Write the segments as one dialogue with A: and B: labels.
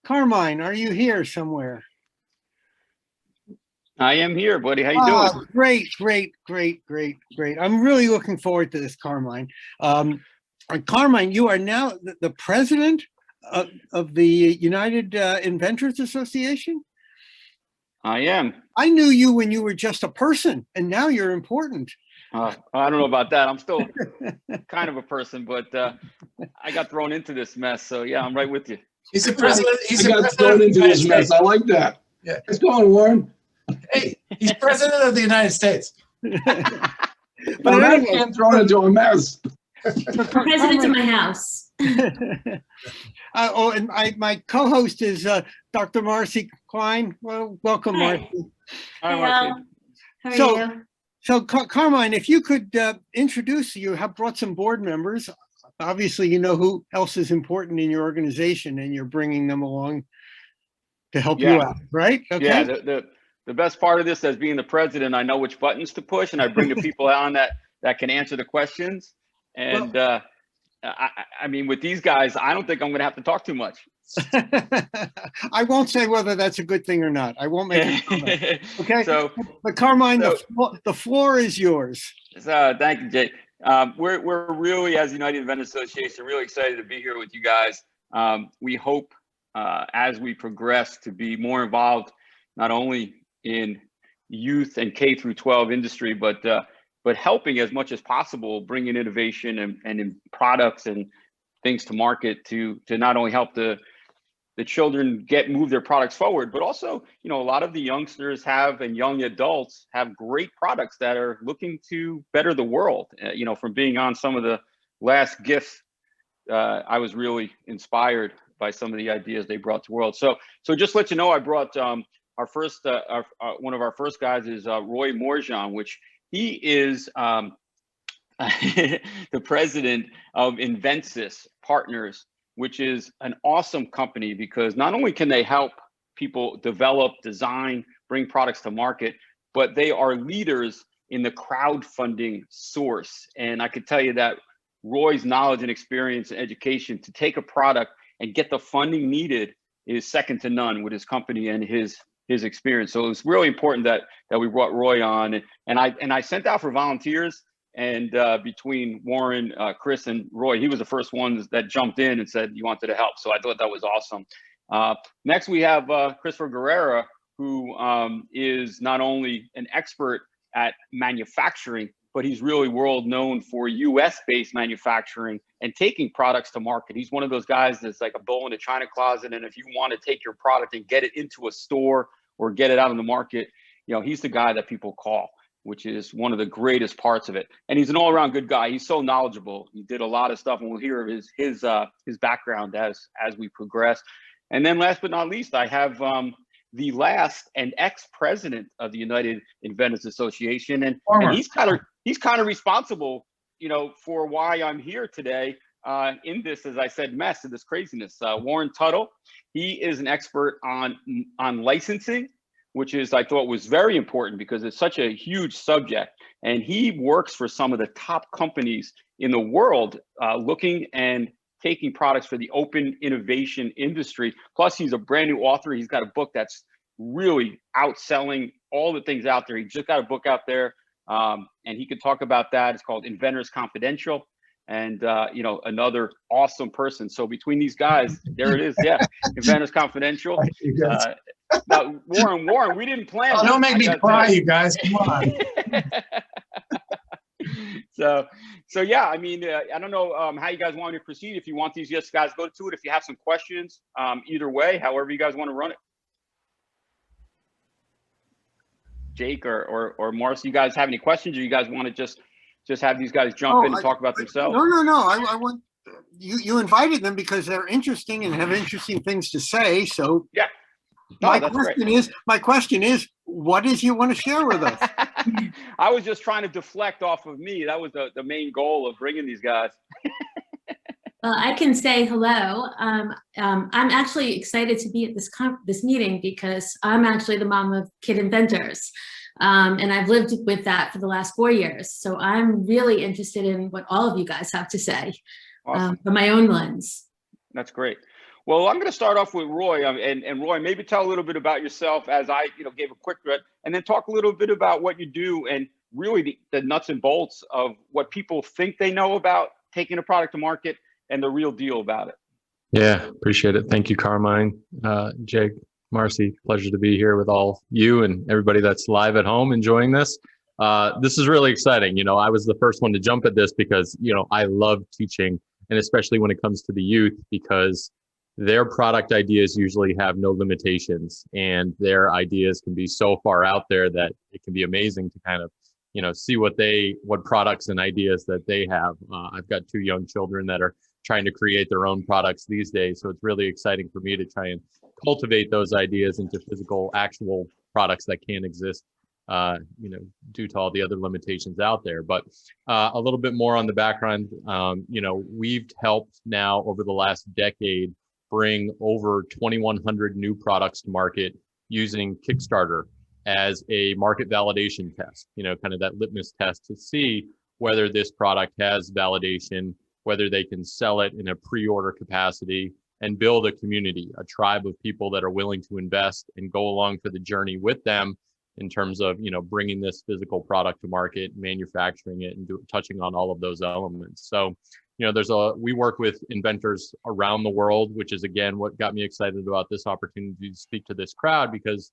A: Carmine, are you here somewhere?
B: I am here, buddy. How you doing?
A: Great. I'm really looking forward to this, Carmine. Carmine, you are now the president of the United Inventors Association?
B: I am.
A: I knew you when you were just a person, and now you're important.
B: I don't know about that. I'm still kind of a person, but I got thrown into this mess. So yeah, I'm right with you.
C: He's the president.
D: He got thrown into this mess. I like that.
C: Yeah.
D: Let's go on, Warren.
C: Hey, he's president of the United States.
D: But I can't throw into a mess.
E: President of my house.
A: And my co-host is Dr. Marcy Klein. Well, welcome, Marcy.
E: Hi, Marcy. How are you?
A: So, Carmine, if you could introduce, you have brought some board members. Obviously, you know who else is important in your organization, and you're bringing them along to help you out, right? Okay.
B: Yeah, the best part of this, as being the president, I know which buttons to push, and I bring the people on that can answer the questions. And I mean, with these guys, I don't think I'm going to have to talk too much.
A: I won't say whether that's a good thing or not. I won't make a comment. Okay.
B: So,
A: but Carmine, the floor is yours.
B: Thank you, Jay. We're really, as the United Inventors Association, really excited to be here with you guys. We hope as we progress to be more involved, not only in youth and K through 12 industry, but helping as much as possible, bringing innovation and in products and things to market to not only help the children move their products forward, but also, a lot of the youngsters and young adults have great products that are looking to better the world. From being on some of the last gifts, I was really inspired by some of the ideas they brought to the world. So just to let you know, I brought our first, one of our first guys is Roy Morjan, which he is the president of Inventors Partners, which is an awesome company because not only can they help people develop, design, bring products to market, but they are leaders in the crowdfunding source. And I could tell you that Roy's knowledge and experience and education to take a product and get the funding needed is second to none with his company and his experience. So it's really important that we brought Roy on, and I sent out for volunteers, and between Warren, Chris, and Roy, he was the first one that jumped in and said he wanted to help. So I thought that was awesome. Next, we have Christopher Guerrera, who is not only an expert at manufacturing, but he's really world known for US-based manufacturing and taking products to market. He's one of those guys that's like a bull in a china closet. And if you want to take your product and get it into a store or get it out on the market, he's the guy that people call, which is one of the greatest parts of it. And he's an all-around good guy. He's so knowledgeable. He did a lot of stuff, and we'll hear of his background as we progress. And then last but not least, I have the last and ex-president of the United Inventors Association, and he's kind of responsible, for why I'm here today in this, as I said, mess of this craziness. Warren Tuttle, he is an expert on licensing, which I thought was very important because it's such a huge subject, and he works for some of the top companies in the world, looking and taking products for the open innovation industry. Plus, he's a brand new author. He's got a book that's really outselling all the things out there. He just got a book out there, and he could talk about that. It's called Inventors Confidential, and another awesome person. So between these guys, there it is. Yeah, Inventors Confidential. Now, Warren, we didn't plan.
C: Oh, don't make me cry, you guys. Come on.
B: So yeah, I mean, I don't know how you guys want me to proceed. If you want these, yes, guys, go to it. If you have some questions, either way, however you guys want to run it. Jake or Marcy, you guys have any questions, or you guys want to just have these guys jump in and talk about themselves?
A: No. I want you invited them because they're interesting and have interesting things to say. So
B: yeah.
A: My question is, what is you want to share with us?
B: I was just trying to deflect off of me. That was the main goal of bringing these guys.
E: Well, I can say hello. I'm actually excited to be at this meeting because I'm actually the mom of Kid Inventors. And I've lived with that for the last 4 years. So I'm really interested in what all of you guys have to say.
B: Awesome.
E: From my own lens.
B: That's great. Well, I'm going to start off with Roy, and Roy, maybe tell a little bit about yourself as I, gave a quick thread, and then talk a little bit about what you do and really the nuts and bolts of what people think they know about taking a product to market and the real deal about it.
F: Yeah, appreciate it. Thank you, Carmine, Jake, Marcy. Pleasure to be here with all you and everybody that's live at home enjoying this. This is really exciting. I was the first one to jump at this because, I love teaching, and especially when it comes to the youth, because their product ideas usually have no limitations, and their ideas can be so far out there that it can be amazing to kind of, see what products and ideas that they have. I've got 2 young children that are trying to create their own products these days. So it's really exciting for me to try and cultivate those ideas into physical, actual products that can exist, due to all the other limitations out there. But a little bit more on the background, we've helped now over the last decade bring over 2,100 new products to market using Kickstarter as a market validation test, kind of that litmus test to see whether this product has validation, whether they can sell it in a pre-order capacity and build a community, a tribe of people that are willing to invest and go along for the journey with them in terms of, bringing this physical product to market, manufacturing it, and touching on all of those elements. So, we work with inventors around the world, which is, again, what got me excited about this opportunity to speak to this crowd, because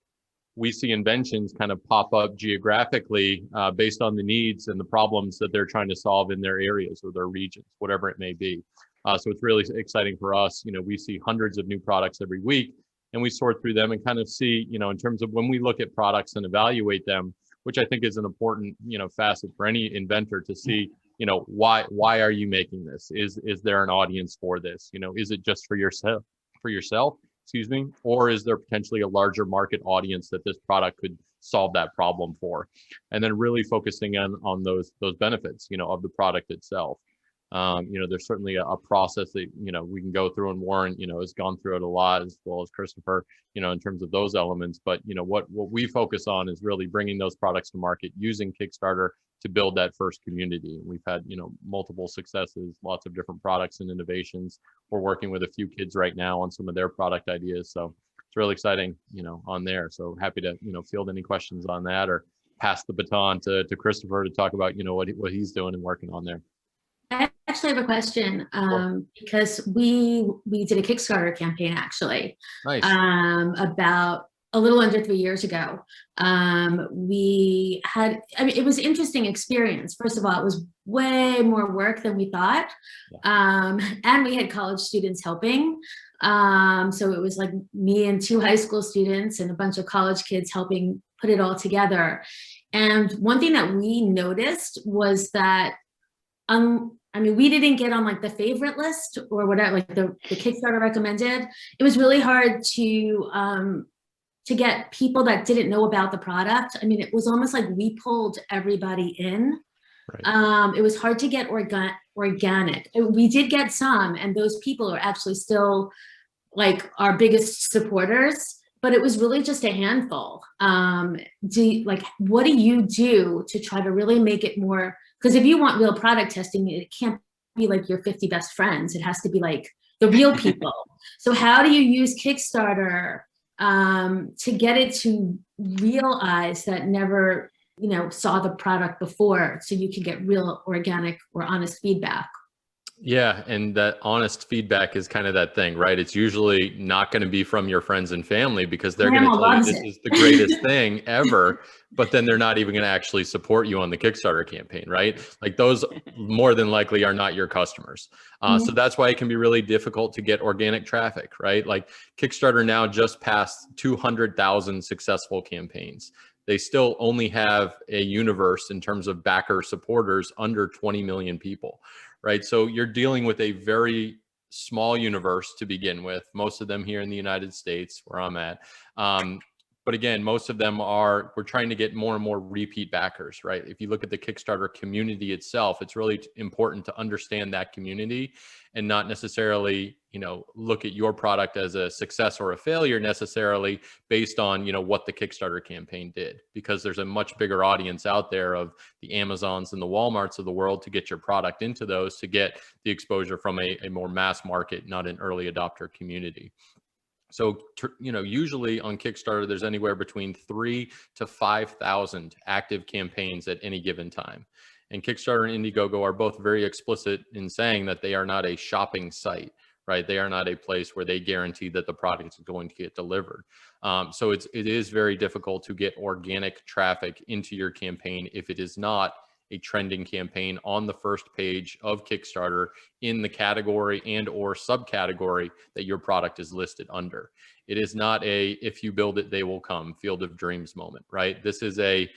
F: we see inventions kind of pop up geographically based on the needs and the problems that they're trying to solve in their areas or their regions, whatever it may be. So it's really exciting for us. We see hundreds of new products every week, and we sort through them and kind of see, in terms of when we look at products and evaluate them, which I think is an important, facet for any inventor to see, why are you making this? Is there an audience for this? Is it just for yourself, excuse me, or is there potentially a larger market audience that this product could solve that problem for? And then really focusing on those benefits, of the product itself. There's certainly a process that, we can go through, and Warren, has gone through it a lot, as well as Christopher, in terms of those elements. But, what we focus on is really bringing those products to market using Kickstarter to build that first community. We've had, multiple successes, lots of different products and innovations. We're working with a few kids right now on some of their product ideas. So it's really exciting, on there. So happy to, field any questions on that, or pass the baton to Christopher to talk about, what he's doing and working on there.
E: I actually have a question, because we did a Kickstarter campaign actually.
F: Nice.
E: About a little under 3 years ago. We had, it was an interesting experience. First of all, it was way more work than we thought. Yeah. And we had college students helping. So it was like me and 2 high school students and a bunch of college kids helping put it all together. And one thing that we noticed was that we didn't get on like the favorite list or whatever, like the Kickstarter recommended. It was really hard to get people that didn't know about the product. It was almost like we pulled everybody in. Right. It was hard to get organic. We did get some, and those people are actually still like our biggest supporters, but it was really just a handful. What do you do to try to really make it more? Because if you want real product testing, it can't be like your 50 best friends. It has to be like the real people. So how do you use Kickstarter to get it to real eyes that never, saw the product before, so you can get real organic or honest feedback?
F: Yeah, and that honest feedback is kind of that thing, right? It's usually not going to be from your friends and family, because they're going to tell you this is the greatest thing ever, but then they're not even going to actually support you on the Kickstarter campaign, right? Like those more than likely are not your customers. So that's why it can be really difficult to get organic traffic, right? Like Kickstarter now just passed 200,000 successful campaigns. They still only have a universe in terms of backer supporters under 20 million people. Right. So you're dealing with a very small universe to begin with, most of them here in the United States, where I'm at. But again, most of them we're trying to get more and more repeat backers, right? If you look at the Kickstarter community itself, it's really important to understand that community and not necessarily, look at your product as a success or a failure necessarily based on, what the Kickstarter campaign did, because there's a much bigger audience out there of the Amazons and the Walmarts of the world to get your product into those, to get the exposure from a more mass market, not an early adopter community. So, usually on Kickstarter, there's anywhere between 3,000 to 5,000 active campaigns at any given time. And Kickstarter and Indiegogo are both very explicit in saying that they are not a shopping site, right? They are not a place where they guarantee that the product is going to get delivered. So it is very difficult to get organic traffic into your campaign if it is not a trending campaign on the first page of Kickstarter in the category and or subcategory that your product is listed under. It is not a, if you build it, they will come, field of dreams moment, right? This is an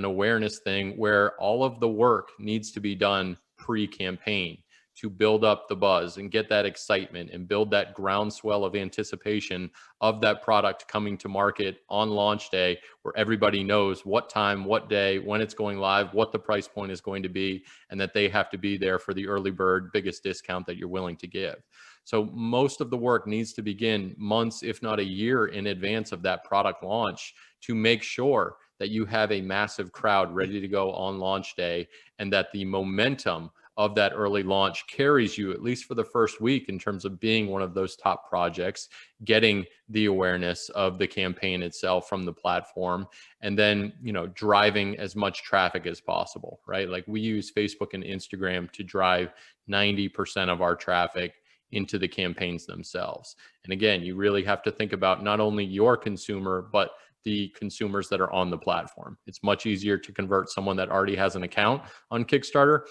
F: awareness thing where all of the work needs to be done pre-campaign to build up the buzz and get that excitement and build that groundswell of anticipation of that product coming to market on launch day, where everybody knows what time, what day, when it's going live, what the price point is going to be, and that they have to be there for the early bird biggest discount that you're willing to give. So most of the work needs to begin months, if not a year in advance of that product launch, to make sure that you have a massive crowd ready to go on launch day, and that the momentum of that early launch carries you at least for the first week in terms of being one of those top projects, getting the awareness of the campaign itself from the platform, and then, driving as much traffic as possible, right? Like, we use Facebook and Instagram to drive 90% of our traffic into the campaigns themselves. And again, you really have to think about not only your consumer, but the consumers that are on the platform. It's much easier to convert someone that already has an account on Kickstarter,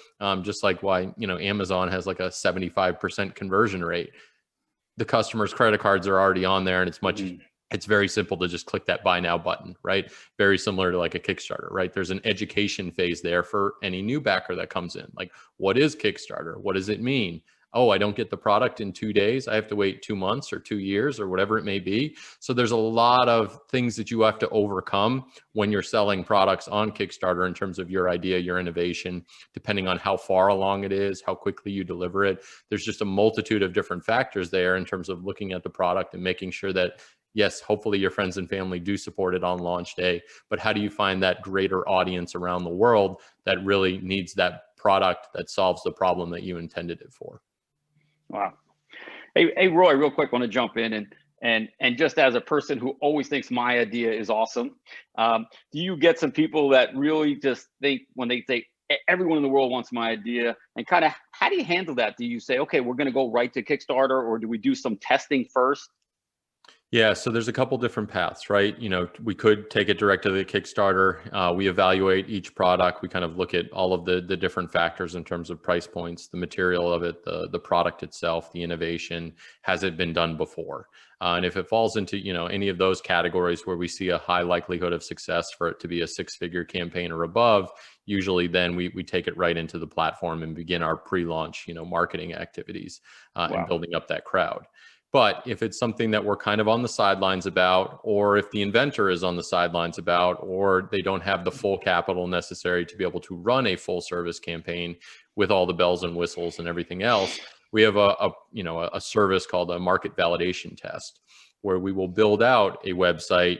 F: just like why, Amazon has like a 75% conversion rate. The customer's credit cards are already on there, and it's very simple to just click that buy now button, right? Very similar to like a Kickstarter, right? There's an education phase there for any new backer that comes in. Like, what is Kickstarter? What does it mean? Oh, I don't get the product in 2 days. I have to wait 2 months or 2 years or whatever it may be. So there's a lot of things that you have to overcome when you're selling products on Kickstarter in terms of your idea, your innovation, depending on how far along it is, how quickly you deliver it. There's just a multitude of different factors there in terms of looking at the product and making sure that, yes, hopefully your friends and family do support it on launch day, but how do you find that greater audience around the world that really needs that product that solves the problem that you intended it for?
B: Wow. Hey, Roy, real quick, want to jump in and just as a person who always thinks my idea is awesome, do you get some people that really just think, when they say everyone in the world wants my idea, and kind of how do you handle that? Do you say, okay, we're going to go right to Kickstarter, or do we do some testing first?
F: Yeah, so there's a couple different paths, right? We could take it direct to the Kickstarter. We evaluate each product. We kind of look at all of the different factors in terms of price points, the material of it, the product itself, the innovation. Has it been done before? And if it falls into, any of those categories where we see a high likelihood of success for it to be a six-figure campaign or above, usually then we take it right into the platform and begin our pre-launch, marketing activities and building up that crowd. But if it's something that we're kind of on the sidelines about, or if the inventor is on the sidelines about, or they don't have the full capital necessary to be able to run a full service campaign with all the bells and whistles and everything else, we have a service called a market validation test, where we will build out a website,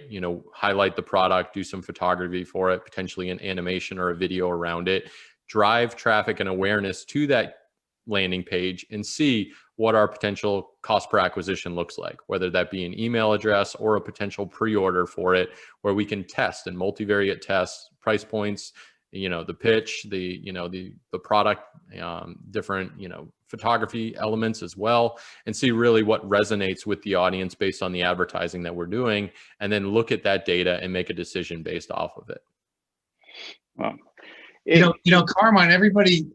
F: highlight the product, do some photography for it, potentially an animation or a video around it, drive traffic and awareness to that landing page, and see what our potential cost per acquisition looks like, whether that be an email address or a potential pre-order for it, where we can test and multivariate test price points, the pitch, the product, different, photography elements as well, and see really what resonates with the audience based on the advertising that we're doing, and then look at that data and make a decision based off of it.
C: Carmine, everybody,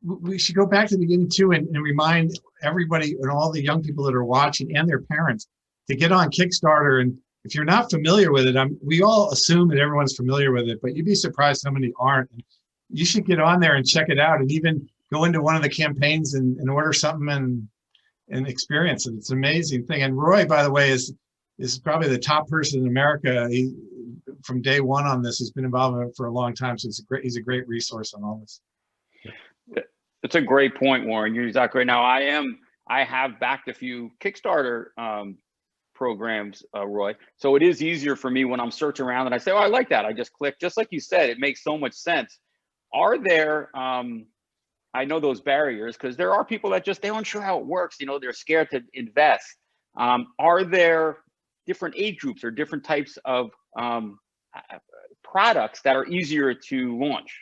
C: we should go back to the beginning too and remind everybody and all the young people that are watching and their parents to get on Kickstarter. And if you're not familiar with it, we all assume that everyone's familiar with it, but you'd be surprised how many aren't. You should get on there and check it out, and even go into one of the campaigns and order something and experience it. It's an amazing thing. And Roy, by the way, is is probably the top person in America. He, from day one on this, he's been involved in it for a long time. So he's a great resource on all this.
B: It's a great point, Warren. You're exactly right. Now I have backed a few Kickstarter programs, Roy. So it is easier for me when I'm searching around and I say, oh, I like that. I just click, just like you said, it makes so much sense. Are there, I know those barriers because there are people that just, they aren't sure how it works. You know, they're scared to invest. Are there different age groups or different types of products that are easier to launch?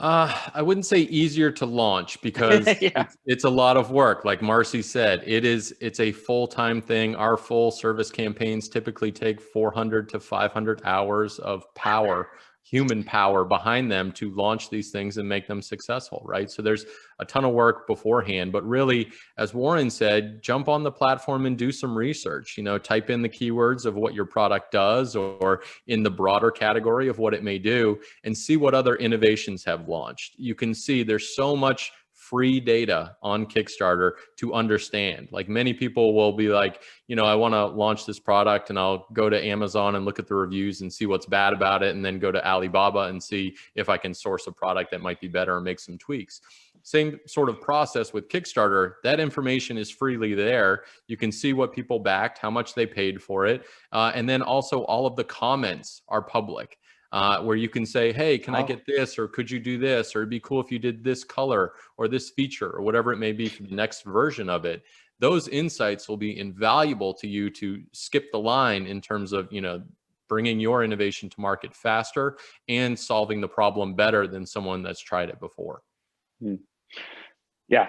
F: I wouldn't say easier to launch because
B: Yeah.
F: it's a lot of work. Like Marcy said, it's a full-time thing. Our full service campaigns typically take 400 to 500 hours of power, human power behind them to launch these things and make them successful, right? So there's a ton of work beforehand, but really, as Warren said, jump on the platform and do some research, you know, type in the keywords of what your product does or in the broader category of what it may do and see what other innovations have launched. You can see there's so much free data on Kickstarter to understand. Like many people will be like, you know, I want to launch this product and I'll go to Amazon and look at the reviews and see what's bad about it. And then go to Alibaba and see if I can source a product that might be better or make some tweaks. Same sort of process with Kickstarter. That information is freely there. You can see what people backed, how much they paid for it. And then also all of the comments are public. Where you can say, hey, can I get this? Or could you do this? Or it'd be cool if you did this color or this feature or whatever it may be for the next version of it. Those insights will be invaluable to you to skip the line in terms of, you know, bringing your innovation to market faster and solving the problem better than someone that's tried it before.
B: Yeah,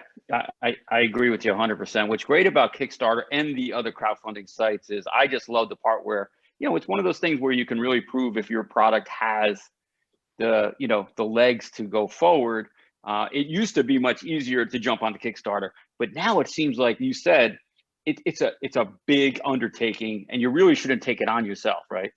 B: I agree with you 100%. What's great about Kickstarter and the other crowdfunding sites is I just love the part where, you know, it's one of those things where you can really prove if your product has the, you know, the legs to go forward. It used to be much easier to jump onto Kickstarter, but now it seems like you said it's a big undertaking, and you really shouldn't take it on yourself, right?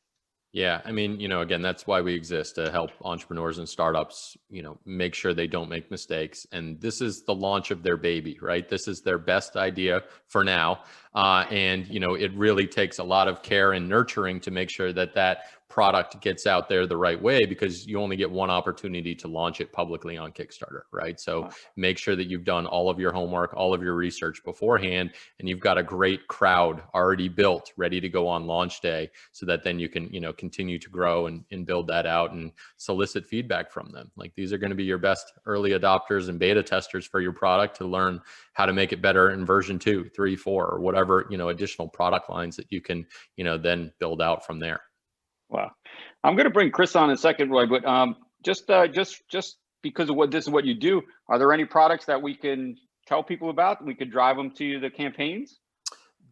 F: Yeah, I mean, you know, again, that's why we exist, to help entrepreneurs and startups, you know, make sure they don't make mistakes. And this is the launch of their baby, right? This is their best idea for now. And, you know, it really takes a lot of care and nurturing to make sure that that product gets out there the right way, because you only get one opportunity to launch it publicly on Kickstarter, right? So make sure that you've done all of your homework, all of your research beforehand, and you've got a great crowd already built, ready to go on launch day, so that then you can, you know, continue to grow and build that out and solicit feedback from them. Like, these are going to be your best early adopters and beta testers for your product to learn how to make it better in version 2, 3, 4, or whatever, you know, additional product lines that you can, you know, then build out from there.
B: Wow. I'm going to bring Chris on in a second, Roy, but just because of this is what you do, are there any products that we can tell people about? We could drive them to the campaigns?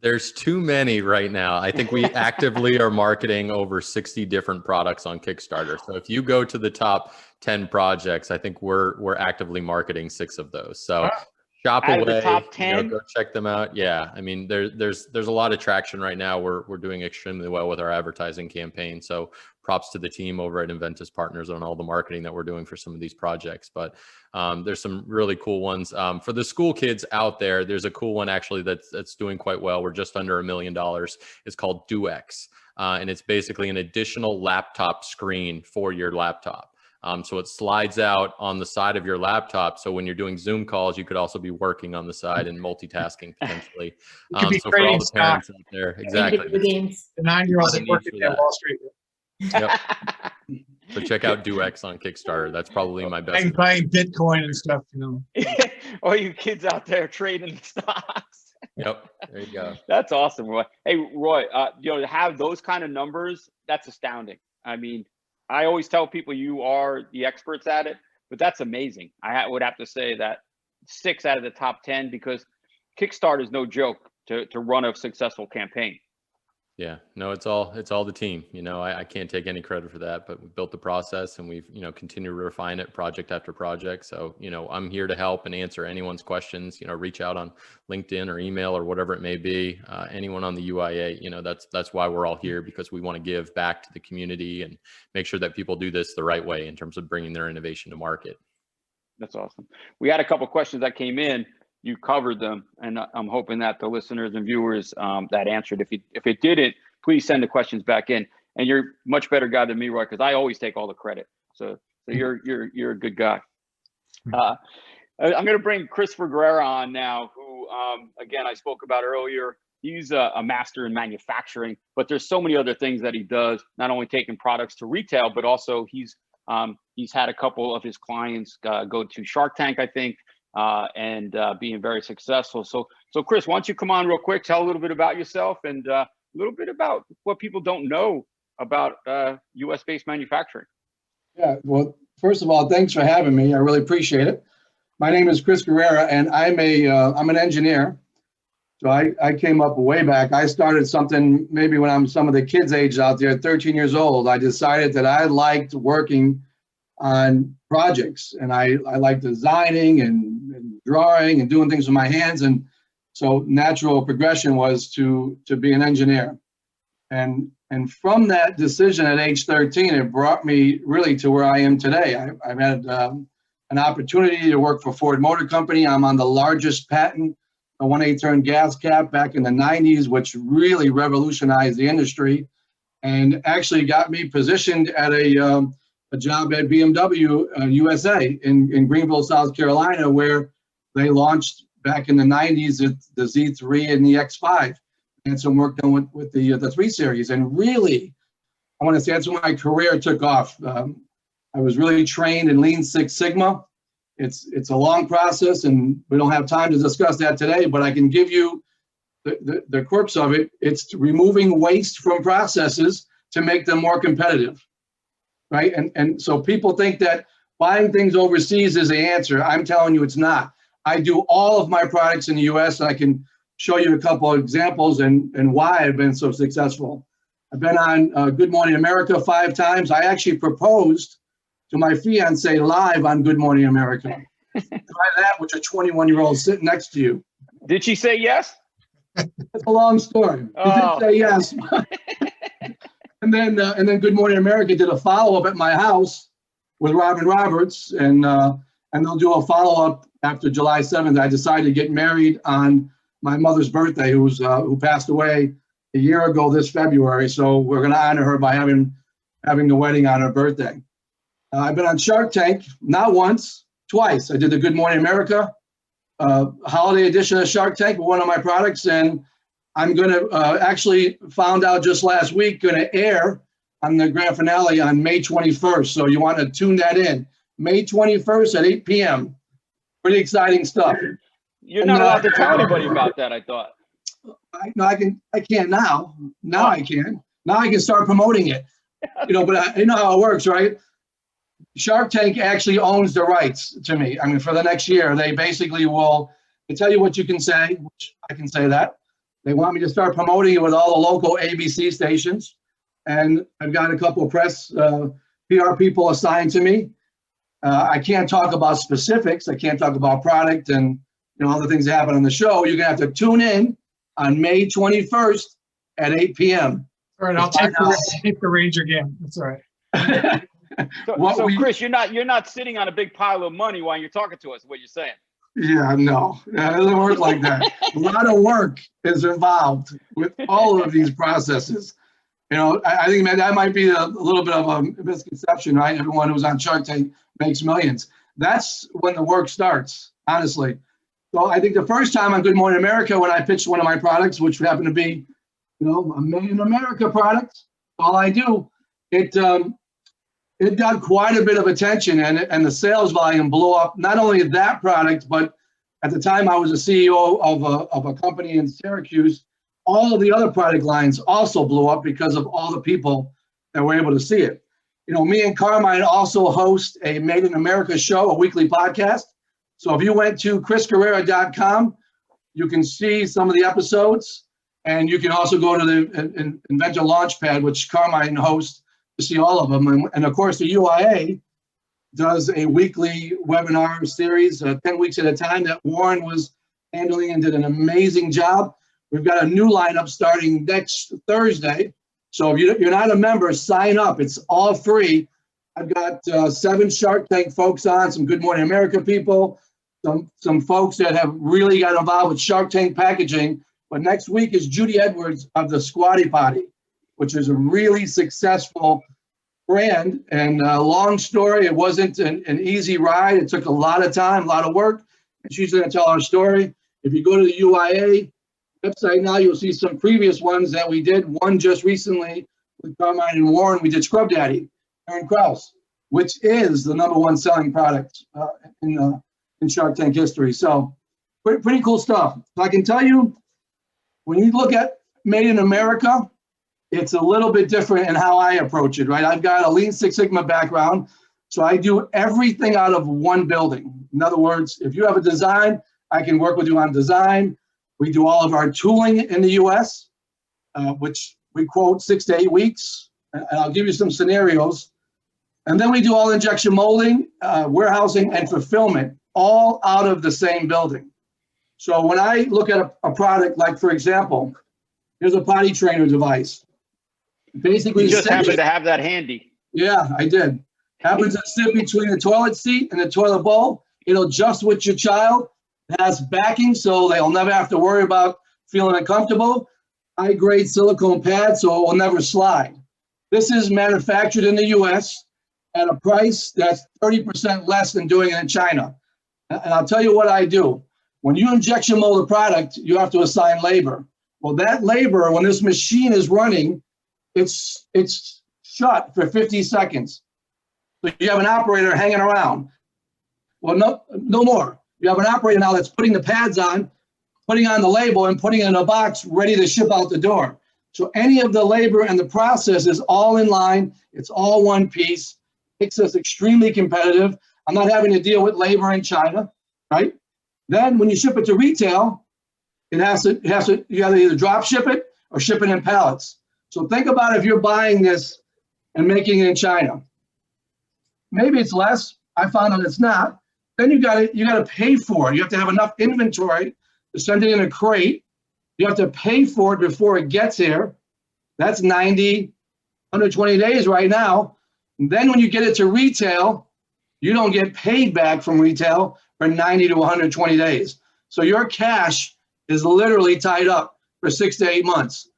F: There's too many right now. I think we actively are marketing over 60 different products on Kickstarter. So if you go to the top 10 projects, I think we're actively marketing 6 of those. So shop
B: out
F: away,
B: of the top 10?
F: You know, go check them out. Yeah, I mean, there's a lot of traction right now. We're doing extremely well with our advertising campaign. So props to the team over at Inventors Partners on all the marketing that we're doing for some of these projects. But there's some really cool ones. For the school kids out there, there's a cool one actually that's doing quite well. We're just under $1 million. It's called DoX. And it's basically an additional laptop screen for your laptop. So it slides out on the side of your laptop. So when you're doing Zoom calls, you could also be working on the side and multitasking potentially. So for all the parents out there, exactly.
E: The
C: 9-year-olds working at Wall Street.
F: Yep. So check out DoX on Kickstarter. That's probably my best.
C: Buying Bitcoin and stuff, you know.
B: All you kids out there trading stocks.
F: Yep. There you go.
B: That's awesome, Roy. Hey, Roy, you know, to have those kind of numbers, that's astounding. I mean, I always tell people you are the experts at it, but that's amazing. I would have to say that 6 out of the top 10, because Kickstarter is no joke to run a successful campaign.
F: Yeah, no, it's all the team. You know, I can't take any credit for that, but we built the process and we've, you know, continued to refine it project after project. So, you know, I'm here to help and answer anyone's questions. You know, reach out on LinkedIn or email or whatever it may be. Anyone on the UIA, you know, that's why we're all here, because we want to give back to the community and make sure that people do this the right way in terms of bringing their innovation to market.
B: That's awesome. We had a couple of questions that came in. you covered them, and I'm hoping that the listeners and viewers that answered. If it didn't, please send the questions back in. And you're much better guy than me, Roy, because I always take all the credit. So you're a good guy. I'm going to bring Christopher Guerrera on now, who again I spoke about earlier. He's a master in manufacturing, but there's so many other things that he does. Not only taking products to retail, but also he's had a couple of his clients go to Shark Tank, I think. And being very successful. So Chris, why don't you come on real quick, tell a little bit about yourself and a little bit about what people don't know about US-based manufacturing.
D: Yeah, well, first of all, thanks for having me. I really appreciate it. My name is Chris Guerrera, and I'm an engineer. So I came up way back. I started something maybe when I'm some of the kids' age out there, 13 years old. I decided that I liked working on projects, and I like designing and drawing and doing things with my hands, and so natural progression was to be an engineer, and from that decision at age 13, it brought me really to where I am today. I've had an opportunity to work for Ford Motor Company. I'm on the largest patent, a 1/8 turn gas cap back in the 90s, which really revolutionized the industry and actually got me positioned at a job at BMW USA in Greenville, South Carolina, where they launched back in the 90s the Z3 and the X5, and some work done with the 3 Series. And really, I want to say that's when my career took off. I was really trained in Lean Six Sigma. It's a long process, and we don't have time to discuss that today, but I can give you the corpse of it. It's removing waste from processes to make them more competitive. Right, and so people think that buying things overseas is the answer. I'm telling you, it's not. I do all of my products in the U.S. and I can show you a couple of examples and why I've been so successful. I've been on Good Morning America 5 times. I actually proposed to my fiance live on Good Morning America. Try that with a 21-year-old sitting next to you.
B: Did she say yes?
D: It's a long story. She did say yes. And then Good Morning America did a follow-up at my house with Robin Roberts, and they'll do a follow-up after July 7th. I decided to get married on my mother's birthday, who passed away a year ago this February. So we're going to honor her by having the wedding on her birthday. I've been on Shark Tank, not once, twice. I did the Good Morning America holiday edition of Shark Tank with one of my products, and I'm going to actually found out just last week, going to air on the grand finale on May 21st. So you want to tune that in. May 21st at 8 p.m. Pretty exciting stuff.
B: You're not allowed to tell anybody about that, I thought.
D: I can't now. Now I can. Now I can start promoting it. But you know how it works, right? Shark Tank actually owns the rights to me. I mean, for the next year, they basically will tell you what you can say, which I can say that. They want me to start promoting it with all the local ABC stations. And I've got a couple of press PR people assigned to me. I can't talk about specifics. I can't talk about product and all the things that happen on the show. You're going to have to tune in on May 21st at 8 p.m.
C: All right, I'll take the Ranger game. That's all right.
B: So Chris, you're not sitting on a big pile of money while you're talking to us, what you're saying.
D: Yeah, no, it doesn't work like that. A lot of work is involved with all of these processes. I think that might be a little bit of a misconception, right? Everyone who's on Shark Tank makes millions. That's when the work starts, honestly. So I think the first time on Good Morning America, when I pitched one of my products, which happened to be, a Made in America product, all I do, it got quite a bit of attention, and the sales volume blew up. Not only that product, but at the time I was a CEO of a company in Syracuse. All of the other product lines also blew up because of all the people that were able to see it. Me and Carmine also host a Made in America show, a weekly podcast. So if you went to chrisguerrera.com, you can see some of the episodes, and you can also go to the Inventor Launchpad, which Carmine hosts, to see all of them. And of course, the UIA does a weekly webinar series, 10 weeks at a time, that Warren was handling and did an amazing job. We've got a new lineup starting next Thursday. So if you're not a member, sign up. It's all free. I've got 7 Shark Tank folks on, some Good Morning America people, some folks that have really got involved with Shark Tank packaging. But next week is Judy Edwards of the Squatty Potty, which is a really successful brand. And long story, it wasn't an easy ride. It took a lot of time, a lot of work. And she's going to tell our story. If you go to the UIA website now, you'll see some previous ones that we did. One just recently with Carmine and Warren, we did Scrub Daddy, Aaron Krause, which is the #1 selling product in Shark Tank history. So pretty cool stuff. So I can tell you, when you look at Made in America, it's a little bit different in how I approach it, right? I've got a Lean Six Sigma background, so I do everything out of one building. In other words, if you have a design, I can work with you on design. We do all of our tooling in the US, which we quote 6 to 8 weeks. And I'll give you some scenarios. And then we do all injection molding, warehousing, and fulfillment, all out of the same building. So when I look at a product, like for example, here's a potty trainer device. Basically,
B: you just happen to have that handy.
D: Yeah, I did. Happens to sit between the toilet seat and the toilet bowl. It'll adjust with your child. It has backing, so they'll never have to worry about feeling uncomfortable. High-grade silicone pad, so it will never slide. This is manufactured in the US at a price that's 30% less than doing it in China. And I'll tell you what I do. When you injection mold a product, you have to assign labor. Well, that labor, when this machine is running, it's shut for 50 seconds. So you have an operator hanging around. Well, no more. You have an operator now that's putting the pads on, putting on the label, and putting it in a box ready to ship out the door. So any of the labor and the process is all in line. It's all one piece. Makes us extremely competitive. I'm not having to deal with labor in China, right? Then when you ship it to retail, you have to either drop ship it or ship it in pallets. So think about if you're buying this and making it in China. Maybe it's less. I found out it's not. Then you got to pay for it. You have to have enough inventory to send it in a crate. You have to pay for it before it gets here. That's 90, 120 days right now. And then when you get it to retail, you don't get paid back from retail for 90 to 120 days. So your cash is literally tied up for 6 to 8 months.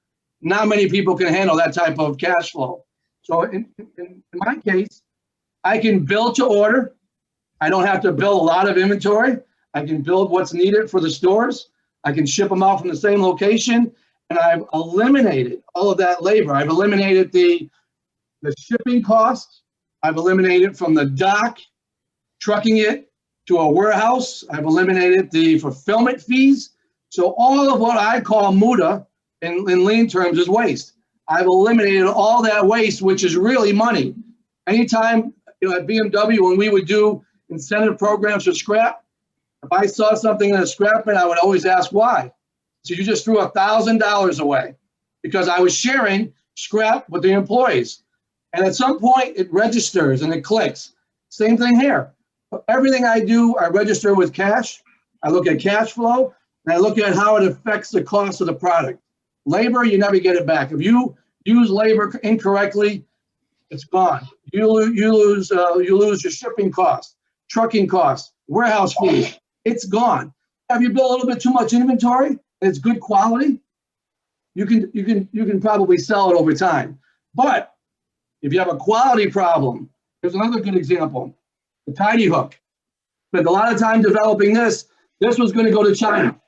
D: Not many people can handle that type of cash flow. So in my case, I can build to order. I don't have to build a lot of inventory. I can build what's needed for the stores. I can ship them out from the same location. And I've eliminated all of that labor. I've eliminated the shipping costs. I've eliminated from the dock, trucking it to a warehouse. I've eliminated the fulfillment fees. So all of what I call muda in lean terms is waste. I've eliminated all that waste, which is really money. Anytime, at BMW, when we would do incentive programs for scrap, if I saw something in a scrap bin, I would always ask why. So you just threw $1,000 away because I was sharing scrap with the employees. And at some point it registers and it clicks. Same thing here. Everything I do, I register with cash. I look at cash flow and I look at how it affects the cost of the product. Labor, you never get it back. If you use labor incorrectly, it's gone. You lose your shipping costs, trucking costs, warehouse fees. It's gone. Have you built a little bit too much inventory and it's good quality? You can probably sell it over time. But if you have a quality problem, here's another good example. The Tidy Hook. Spent a lot of time developing this. This was going to go to China.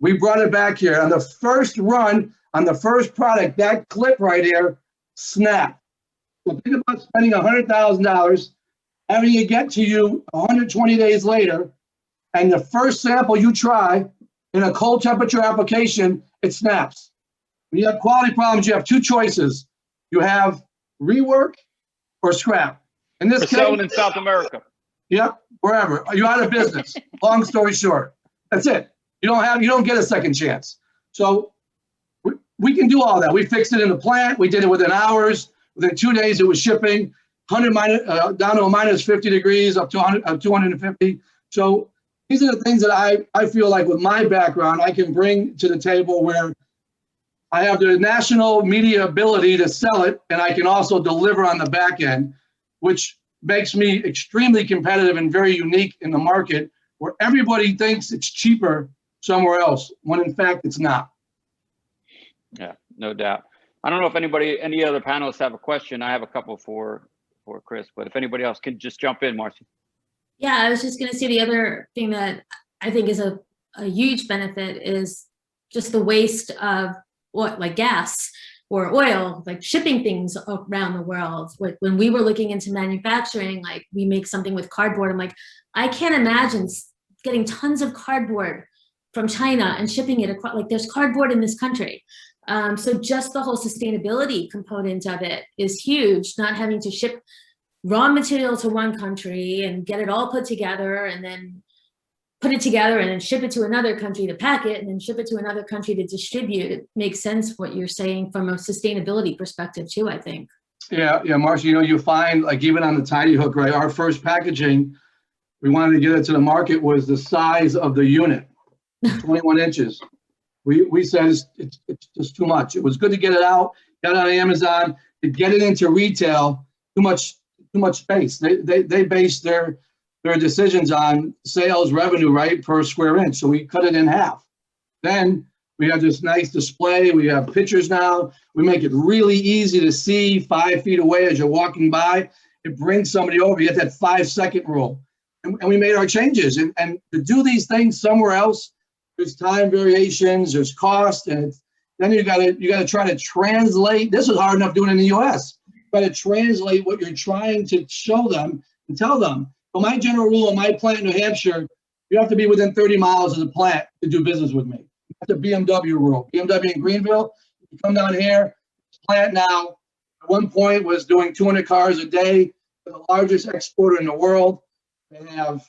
D: We brought it back here. On the first run, on the first product, that clip right here snapped. So think about spending $100,000, having it get to you 120 days later, and the first sample you try in a cold temperature application, it snaps. When you have quality problems, you have two choices. You have rework or scrap. In this case,
B: selling in South America.
D: Yep, wherever. You're out of business. Long story short, that's it. You don't get a second chance. So we can do all that. We fixed it in the plant. We did it within hours. Within 2 days, it was shipping 100 down to a minus 50 degrees up to 250. So these are the things that I feel like with my background, I can bring to the table where I have the national media ability to sell it, and I can also deliver on the back end, which makes me extremely competitive and very unique in the market where everybody thinks it's cheaper somewhere else, when in fact it's not.
B: Yeah, no doubt. I don't know if any other panelists have a question. I have a couple for Chris, but if anybody else can just jump in, Marcy.
E: Yeah, I was just going to say the other thing that I think is a huge benefit is just the waste of like gas or oil, like shipping things around the world. Like when we were looking into manufacturing, like we make something with cardboard. I'm like, I can't imagine getting tons of cardboard from China and shipping it across. Like there's cardboard in this country. So just the whole sustainability component of it is huge, not having to ship raw material to one country and get it all put together and then put it together and then ship it to another country to pack it and then ship it to another country to distribute. It makes sense what you're saying from a sustainability perspective too, I think.
D: Yeah, Marcia, you find like even on the Tiny Hook, right? Our first packaging, we wanted to get it to the market was the size of the unit, 21 inches. We said it's just too much. It was good to get it out, got it on Amazon, to get it into retail, too much space. They base their decisions on sales revenue, right, per square inch. So we cut it in half. Then we have this nice display. We have pictures now. We make it really easy to see 5 feet away as you're walking by. It brings somebody over. You get that 5-second rule. And we made our changes. And to do these things somewhere else, there's time variations, there's cost, and then you gotta try to translate. This is hard enough doing in the US. You gotta translate what you're trying to show them and tell them. But my general rule in my plant in New Hampshire, you have to be within 30 miles of the plant to do business with me. That's a BMW rule. BMW in Greenville, you come down here, this plant now, at one point was doing 200 cars a day. They're the largest exporter in the world. They have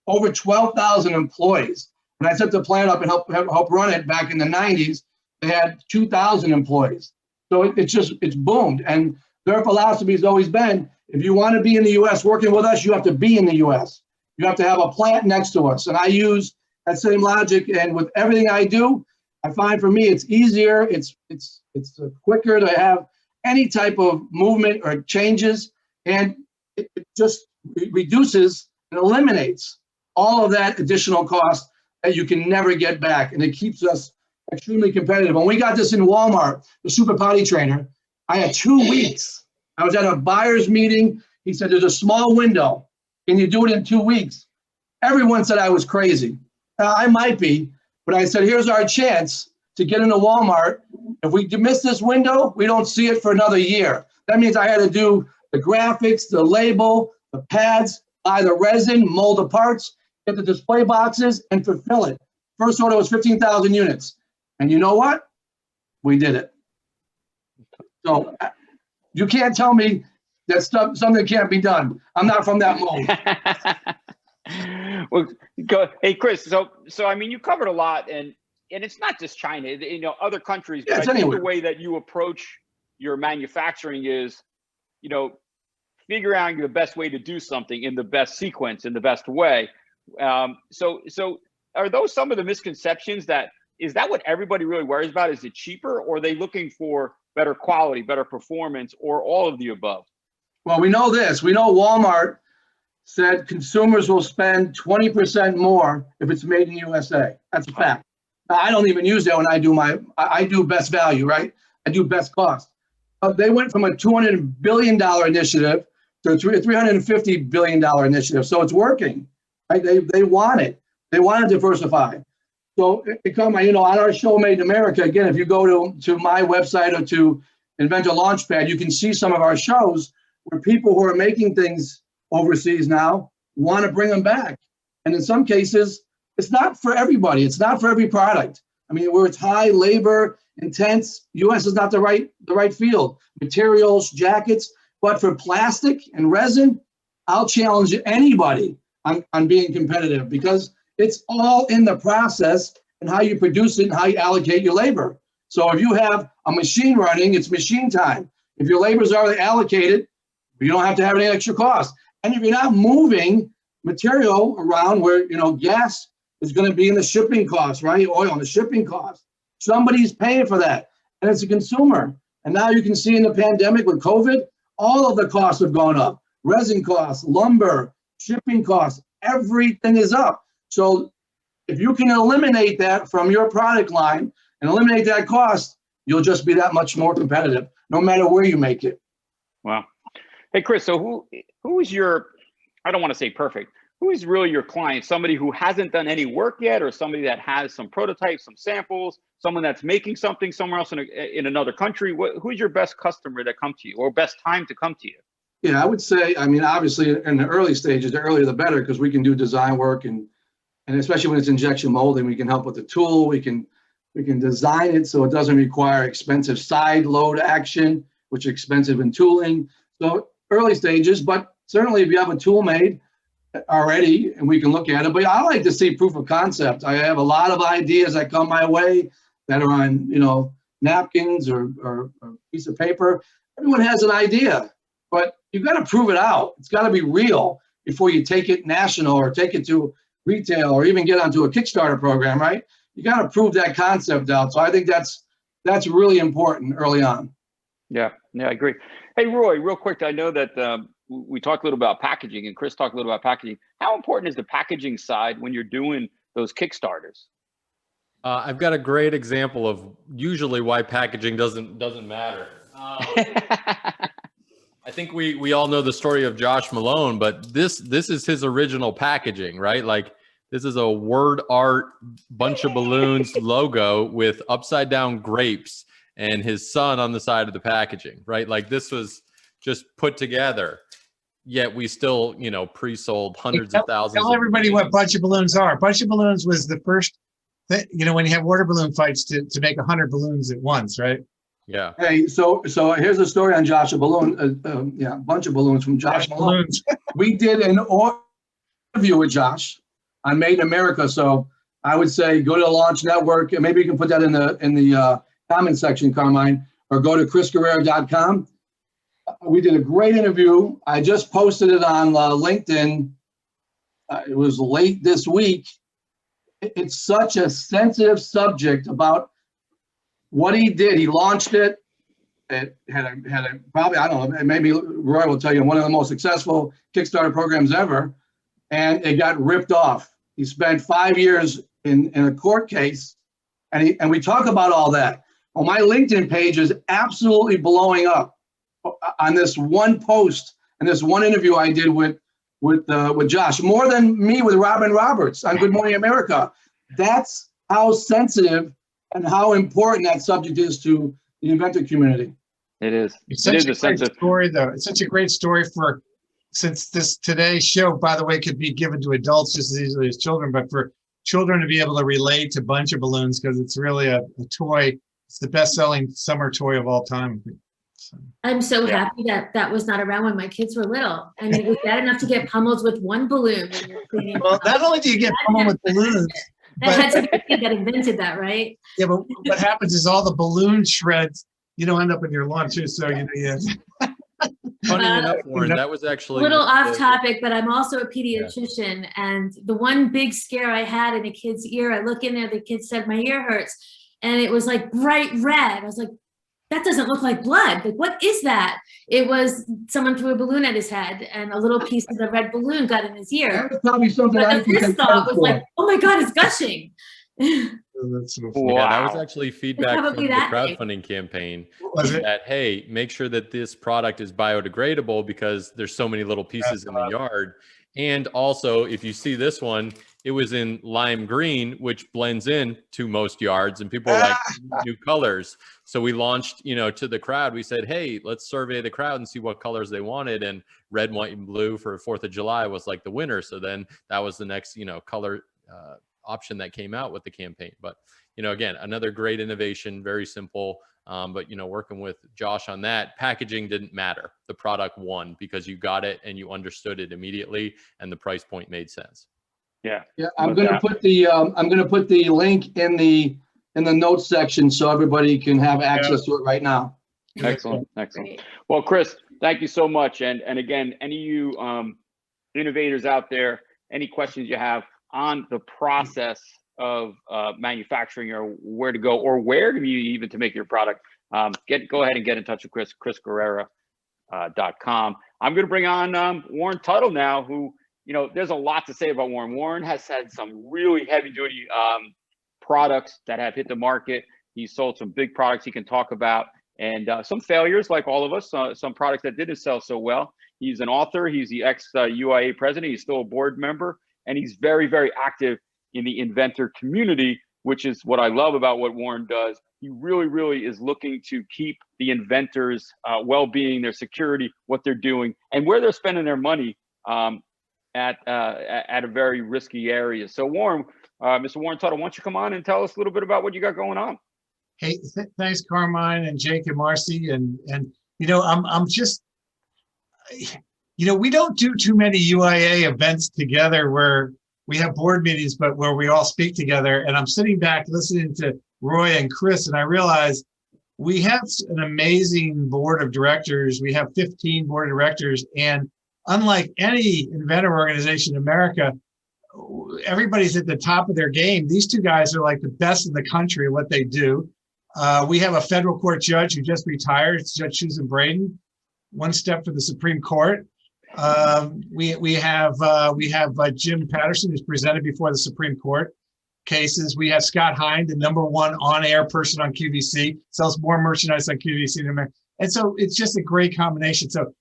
D: over 12,000 employees. When I set the plant up and help run it back in the 90s, they had 2,000 employees. So it's boomed. And their philosophy has always been, if you want to be in the US working with us, you have to be in the US. You have to have a plant next to us. And I use that same logic. And with everything I do, I find for me, it's easier. It's quicker to have any type of movement or changes. And it just reduces and eliminates all of that additional cost that you can never get back. And it keeps us extremely competitive. When we got this in Walmart, the Super Potty Trainer, I had 2 weeks. I was at a buyer's meeting. He said, there's a small window. Can you do it in 2 weeks? Everyone said I was crazy. I might be, but I said, here's our chance to get into Walmart. If we miss this window, we don't see it for another year. That means I had to do the graphics, the label, the pads, buy the resin, mold the parts, get the display boxes, and fulfill it. First order was 15,000 units. And you know what? We did it. So you can't tell me that something can't be done. I'm not from that mold.
B: Well, hey, Chris, so I mean, you covered a lot, and it's not just China, other countries, but I think the way that you approach your manufacturing is, figure out the best way to do something in the best sequence, in the best way. So are those some of the misconceptions is that what everybody really worries about? Is it cheaper, or are they looking for better quality, better performance, or all of the above?
D: Well, we know this. We know Walmart said consumers will spend 20% more if it's made in the USA. That's a fact. Now, I don't even use that when I do best value, right? I do best cost. They went from a $200 billion initiative to a $350 billion initiative. So it's working, right? They want it. They want to diversify. So on our show Made in America, again, if you go to my website or to Inventor Launchpad, you can see some of our shows where people who are making things overseas now want to bring them back. And in some cases, it's not for everybody. It's not for every product. I mean, where it's high labor intense, US is not the right field. Materials, jackets, but for plastic and resin, I'll challenge anybody on being competitive, because it's all in the process and how you produce it and how you allocate your labor. So if you have a machine running, it's machine time. If your labor is already allocated, you don't have to have any extra cost. And if you're not moving material around where, gas is going to be in the shipping cost, right? Oil in the shipping cost. Somebody's paying for that, and it's a consumer. And now you can see in the pandemic with COVID, all of the costs have gone up. Resin costs, lumber, shipping costs, everything is up. So if you can eliminate that from your product line and eliminate that cost, you'll just be that much more competitive, no matter where you make it.
B: Wow. Hey, Chris, so who is your, I don't want to say perfect, who is really your client? Somebody who hasn't done any work yet, or somebody that has some prototypes, some samples, someone that's making something somewhere else in another country? Who's your best customer that come to you, or best time to come to you?
D: Yeah, I would say, I mean, obviously in the early stages, the earlier the better, because we can do design work and especially when it's injection molding, we can help with the tool. We can design it so it doesn't require expensive side load action, which is expensive in tooling. So early stages, but certainly if you have a tool made already and we can look at it, but I like to see proof of concept. I have a lot of ideas that come my way that are on, napkins or a piece of paper. Everyone has an idea, but you've got to prove it out. It's got to be real before you take it national or take it to retail or even get onto a Kickstarter program, right? You got to prove that concept out. So I think that's really important early on.
B: Yeah, I agree. Hey, Roy, real quick, I know that we talked a little about packaging and Chris talked a little about packaging. How important is the packaging side when you're doing those Kickstarters?
F: I've got a great example of usually why packaging doesn't matter. I think we all know the story of Josh Malone, but this is his original packaging, right? Like this is a word art bunch of balloons logo with upside down grapes and his son on the side of the packaging, right? Like this was just put together, yet we still, pre-sold hundreds of thousands.
C: Tell everybody what Bunch of Balloons are. Bunch of Balloons was the first, when you have water balloon fights to make 100 balloons at once, right?
F: Yeah.
D: Hey, so here's a story on Josh Balloon. A bunch of balloons from Josh Malone. We did an interview with Josh on Made in America. So I would say go to the Launch Network, and maybe you can put that in the comment section, Carmine, or go to chrisguerrero.com. We did a great interview. I just posted it on LinkedIn. It was late this week. It's such a sensitive subject about what he did. He launched it. It had a probably, I don't know, maybe Roy will tell you, one of the most successful Kickstarter programs ever, and it got ripped off. He spent 5 years in a court case, and we talk about all that. Well, my LinkedIn page is absolutely blowing up on this one post and this one interview I did with Josh, more than me with Robin Roberts on Good Morning America. That's how sensitive and how important that subject is to the inventor community.
B: It is.
C: It's such a great story, though. It's such a great story since today's show, by the way, could be given to adults just as easily as children, but for children to be able to relate to Bunch of Balloons, because it's really a toy. It's the best-selling summer toy of all time. So.
E: I'm so happy that was not around when my kids were little. I mean, it was bad enough to get pummeled with one balloon when you're cleaning.
C: Well, not only do you get pummeled with balloons,
E: that had to be the kid that invented that, right?
C: Yeah, but what happens is all the balloon shreds, end up in your lawn too. So
F: Funny enough, Warren, that was actually
E: a little off topic, but I'm also a pediatrician, and the one big scare I had in a kid's ear, I look in there, the kid said, my ear hurts, and it was like bright red. I was like, that doesn't look like blood. Like, what is that? It was someone threw a balloon at his head, and a little piece of the red balloon got in his ear.
D: That was probably something
E: but the first thought was like, oh my God, it's gushing.
F: Yeah, that was actually feedback from the crowdfunding campaign that, hey, make sure that this product is biodegradable because there's so many little pieces in the yard. And also, if you see this one, it was in lime green, which blends in to most yards, and people are like new colors. So we launched, to the crowd. We said, hey, let's survey the crowd and see what colors they wanted. And red, white, and blue for 4th of July was like the winner. So then that was the next, color option that came out with the campaign. But, again, another great innovation, very simple. But, working with Josh on that, packaging didn't matter. The product won because you got it and you understood it immediately, and the price point made sense.
B: Yeah.
D: I'm going to put the link in the notes section so everybody can have access to it right now.
B: Excellent. Well, Chris, thank you so much. And again, any of you innovators out there, any questions you have on the process of manufacturing, or where to go, or where to even to make your product, go ahead and get in touch with Chris, chrisguerrero.com. I'm going to bring on Warren Tuttle now, who you know, there's a lot to say about Warren. Warren has had some really heavy duty products that have hit the market. He's sold some big products he can talk about, and some failures like all of us, some products that didn't sell so well. He's an author. He's the ex-UIA president. He's still a board member, and he's very, very active in the inventor community, which is what I love about what Warren does. He really, really is looking to keep the inventors' well-being, their security, what they're doing, and where they're spending their money at a very risky area. So Warren, Mr. Warren Tuttle, why don't you come on and tell us a little bit about what you got going on?
C: Hey, thanks, Carmine and Jake and Marcy. And you know, I'm just, you know, we don't do too many UIA events together where we have board meetings, but where we all speak together. And I'm sitting back listening to Roy and Chris, and I realize we have an amazing board of directors. We have 15 board of directors, and unlike any inventor organization in America, everybody's at the top of their game. These two guys are like the best in the country at what they do. We have a federal court judge who just retired. It's Judge Susan Braden, one step for the Supreme Court. We have Jim Patterson, who's presented before the Supreme Court cases. We have Scott Hine, the #1 on-air person on QVC, sells more merchandise on QVC than America. And so it's just a great combination. So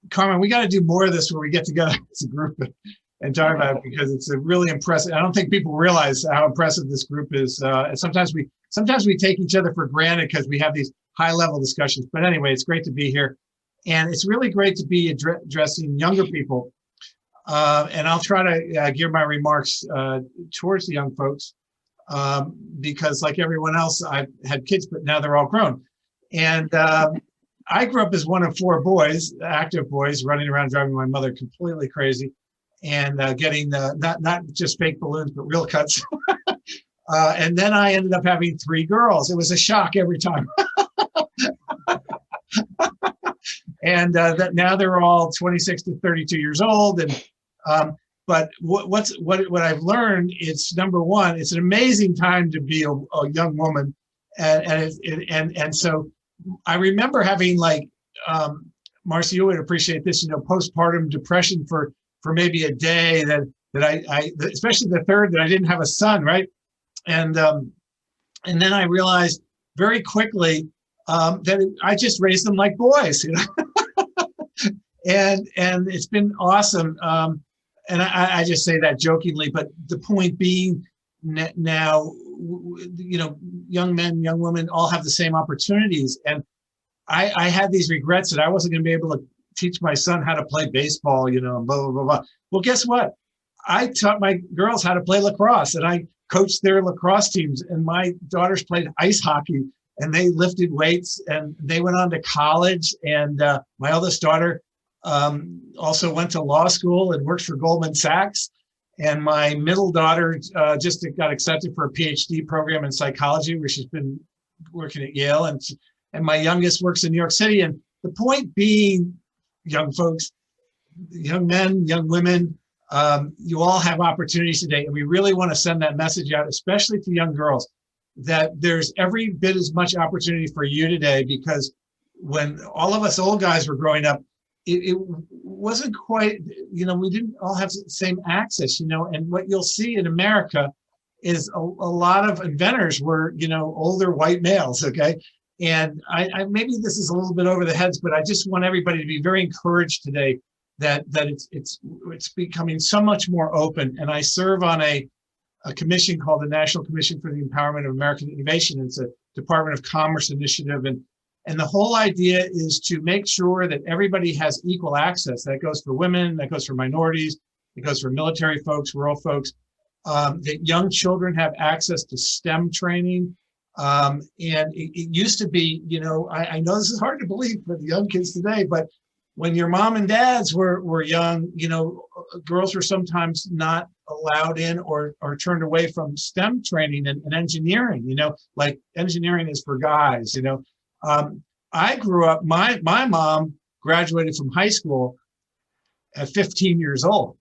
C: Carmen, we got to do more of this where we get together as a group and talk about it, because it's a really impressive. I don't think people realize how impressive this group is. And sometimes we take each other for granted because we have these high-level discussions. But anyway, it's great to be here. And it's really great to be addressing younger people. And I'll try to gear my remarks towards the young folks because like everyone else, I've had kids, but now they're all grown. And I grew up as one of 4 boys, active boys, running around driving my mother completely crazy and getting not just fake balloons, but real cuts. And then I ended up having 3 girls. It was a shock every time. And that now they're all 26 to 32 years old. And but what I've learned, it's #1, it's an amazing time to be a young woman, and so I remember having, like, Marcy, you would appreciate this, you know, postpartum depression for maybe a day that I especially the third, that I didn't have a son, right? And then I realized very quickly that I just raised them like boys, you know. and it's been awesome. And I just say that jokingly, but the point being, now, you know, young men, young women all have the same opportunities. And I had these regrets that I wasn't going to be able to teach my son how to play baseball, you know, blah, blah, blah, blah. Well, guess what? I taught my girls how to play lacrosse, and I coached their lacrosse teams, and my daughters played ice hockey, and they lifted weights, and they went on to college. And my eldest daughter also went to law school and works for Goldman Sachs. And my middle daughter just got accepted for a PhD program in psychology, where she's been working at Yale. And my youngest works in New York City. And the point being, young folks, young men, young women, you all have opportunities today. And we really want to send that message out, especially to young girls, that there's every bit as much opportunity for you today, because when all of us old guys were growing up, it wasn't quite, you know, we didn't all have the same access, you know. And what you'll see in America is a lot of inventors were, you know, older white males, okay? And I maybe this is a little bit over the heads, but I just want everybody to be very encouraged today that it's becoming so much more open. And I serve on a commission called the National Commission for the Empowerment of American Innovation. It's a Department of Commerce initiative. And the whole idea is to make sure that everybody has equal access. That goes for women, that goes for minorities, it goes for military folks, rural folks, that young children have access to STEM training. And it used to be, you know, I know this is hard to believe for the young kids today, but when your mom and dads were young, you know, girls were sometimes not allowed in or turned away from STEM training and engineering, you know, like engineering is for guys, you know. I grew up, my mom graduated from high school at 15 years old.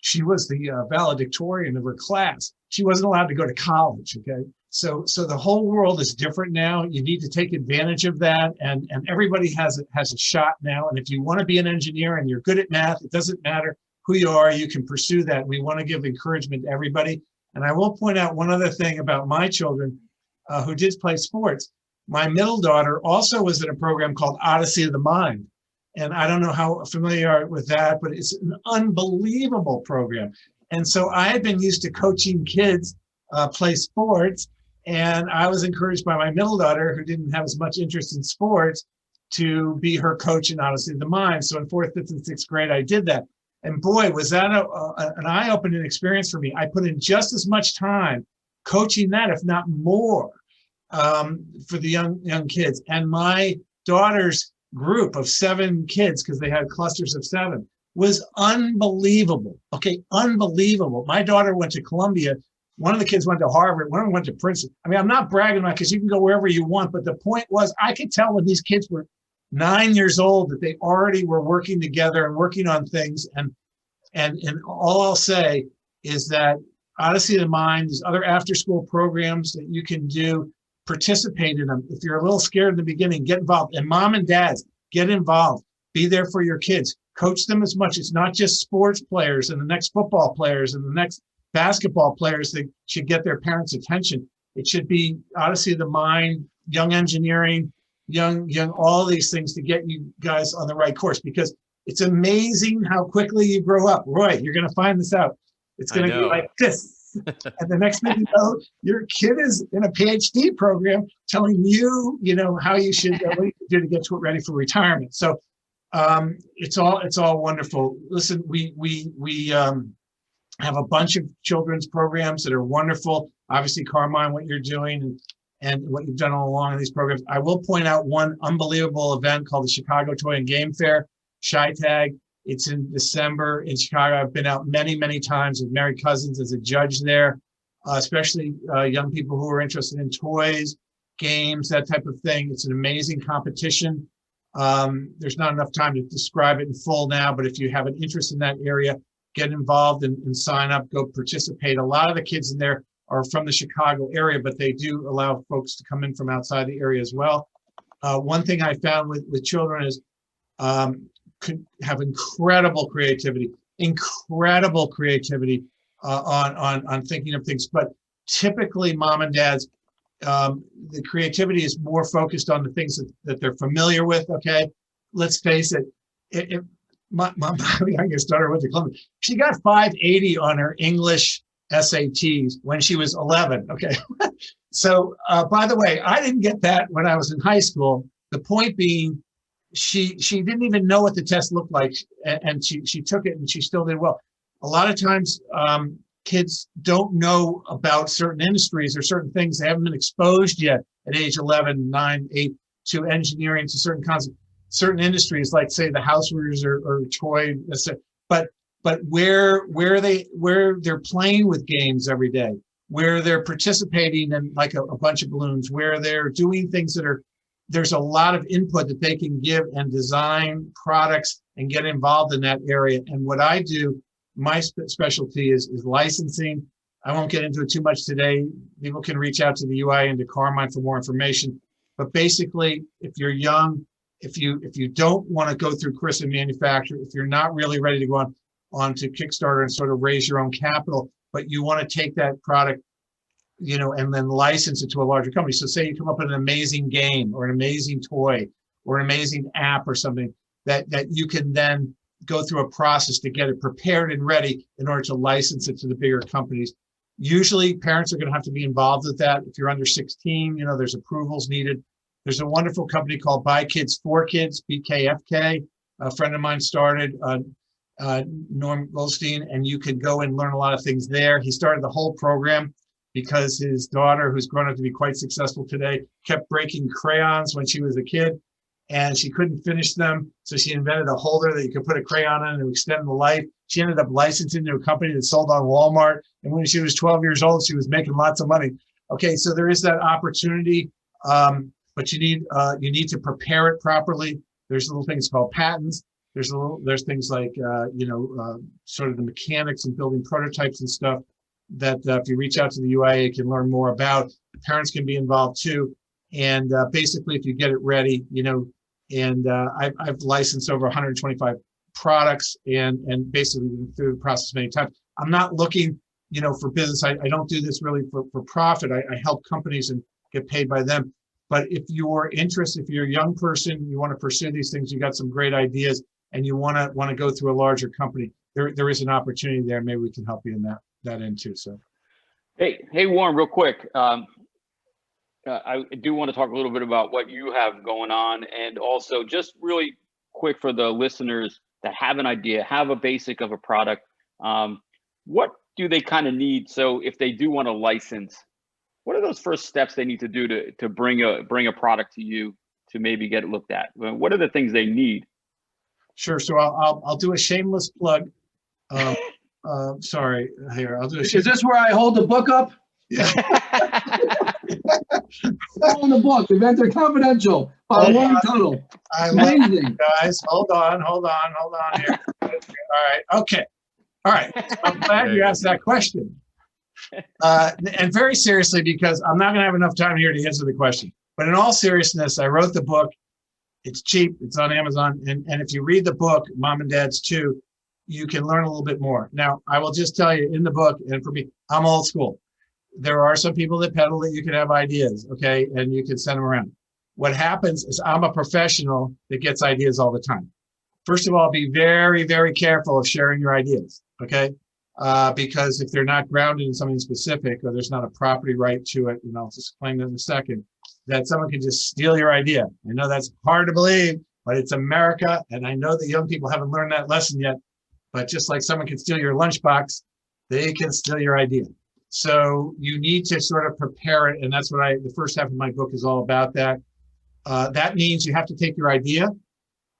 C: She was the valedictorian of her class. She wasn't allowed to go to college, okay? So the whole world is different now. You need to take advantage of that, and everybody has a shot now. And if you want to be an engineer and you're good at math, it doesn't matter who you are, you can pursue that. We want to give encouragement to everybody. And I will point out one other thing about my children who did play sports. My middle daughter also was in a program called Odyssey of the Mind. And I don't know how familiar you are with that, but it's an unbelievable program. And so I had been used to coaching kids play sports. And I was encouraged by my middle daughter, who didn't have as much interest in sports, to be her coach in Odyssey of the Mind. So in 4th, 5th, and 6th grade, I did that. And boy, was that an eye-opening experience for me. I put in just as much time coaching that, if not more, for the young kids. And my daughter's group of 7 kids, because they had clusters of 7, was unbelievable. Okay, unbelievable. My daughter went to Columbia. One of the kids went to Harvard. One of them went to Princeton. I mean, I'm not bragging about it, because you can go wherever you want. But the point was, I could tell when these kids were 9 years old that they already were working together and working on things. And all I'll say is that Odyssey of the Mind, these other after-school programs that you can do, participate in them. If you're a little scared in the beginning, get involved. And mom and dads, get involved. Be there for your kids. Coach them as much. It's not just sports players and the next football players and the next basketball players that should get their parents' attention. It should be Odyssey of the Mind, young engineering, young, all these things to get you guys on the right course, because it's amazing how quickly you grow up. Roy, you're going to find this out. It's going to be like this. And the next thing you know, your kid is in a PhD program telling you, how you should what you do to get ready for retirement. So it's all wonderful. Listen, we have a bunch of children's programs that are wonderful. Obviously, Carmine, what you're doing and what you've done all along in these programs. I will point out one unbelievable event called the Chicago Toy and Game Fair, Chi-Tag. It's in December in Chicago. I've been out many, many times with Mary Cousins as a judge there, especially young people who are interested in toys, games, that type of thing. It's an amazing competition. There's not enough time to describe it in full now, but if you have an interest in that area, get involved and sign up, go participate. A lot of the kids in there are from the Chicago area, but they do allow folks to come in from outside the area as well. One thing I found with children is could have incredible creativity on thinking of things. But typically, mom and dads, the creativity is more focused on the things that they're familiar with. Okay, let's face it. My youngest daughter went to Columbia. She got 580 on her English SATs when she was 11. Okay, so by the way, I didn't get that when I was in high school. The point being, she didn't even know what the test looked like, and she took it and she still did well. A lot of times, kids don't know about certain industries or certain things. They haven't been exposed yet at age 11, 9, 8 to engineering, to certain concepts. Certain industries, like say the housewares or toy, but where they're playing with games every day, where they're participating in like a bunch of balloons, where they're doing things there's a lot of input that they can give and design products and get involved in that area. And what I do, my specialty is licensing. I won't get into it too much today. People can reach out to the UI and to Carmine for more information. But basically, if you're young, if you don't want to go through Chris and manufacture, if you're not really ready to go on to Kickstarter and sort of raise your own capital, but you want to take that product, and then license it to a larger company. So say you come up with an amazing game or an amazing toy or an amazing app or something that you can then go through a process to get it prepared and ready in order to license it to the bigger companies. Usually parents are going to have to be involved with that. If you're under 16, there's approvals needed. There's a wonderful company called By Kids for Kids, BKFK. A friend of mine started, Norm Goldstein, and you could go and learn a lot of things there. He started the whole program because his daughter, who's grown up to be quite successful today, kept breaking crayons when she was a kid, and she couldn't finish them. So she invented a holder that you could put a crayon in to extend the life. She ended up licensing to a company that sold on Walmart. And when she was 12 years old, she was making lots of money. Okay, so there is that opportunity, but you need to prepare it properly. There's little things called patents. There's things like sort of the mechanics and building prototypes and stuff that if you reach out to the UIA, you can learn more about. Parents can be involved too. And basically, if you get it ready, and I've licensed over 125 products and basically through the process many times. I'm not looking, for business. I don't do this really for profit. I help companies and get paid by them. But if you're interested, if you're a young person, you want to pursue these things, you got some great ideas, and you want to go through a larger company, there is an opportunity there. Maybe we can help you in that end too. So,
B: hey, Warren, real quick. I do want to talk a little bit about what you have going on, and also just really quick for the listeners that have an idea, have a basic of a product. What do they kind of need? So if they do want to license, what are those first steps they need to do to bring a product to you to maybe get it looked at? What are the things they need?
C: Sure. So I'll do a shameless plug. Sorry, here I'll do.
D: Is this where I hold the book up?
C: Yeah.
D: On the book, Inventor Confidential by Warren Tuttle. Amazing,
C: guys. Hold on here. All right. Okay. All right. I'm glad you asked that question. And very seriously, because I'm not going to have enough time here to answer the question. But in all seriousness, I wrote the book. It's cheap. It's on Amazon. And if you read the book, Mom and Dad's too, you can learn a little bit more. Now, I will just tell you in the book, and for me, I'm old school. There are some people that peddle that you can have ideas, okay, and you can send them around. What happens is I'm a professional that gets ideas all the time. First of all, be very, very careful of sharing your ideas, okay? Because if they're not grounded in something specific, or there's not a property right to it, and I'll just explain that in a second, that someone can just steal your idea. I know that's hard to believe, but it's America, and I know that young people haven't learned that lesson yet, but just like someone can steal your lunchbox, they can steal your idea. So you need to sort of prepare it, and that's what the first half of my book is all about. That means you have to take your idea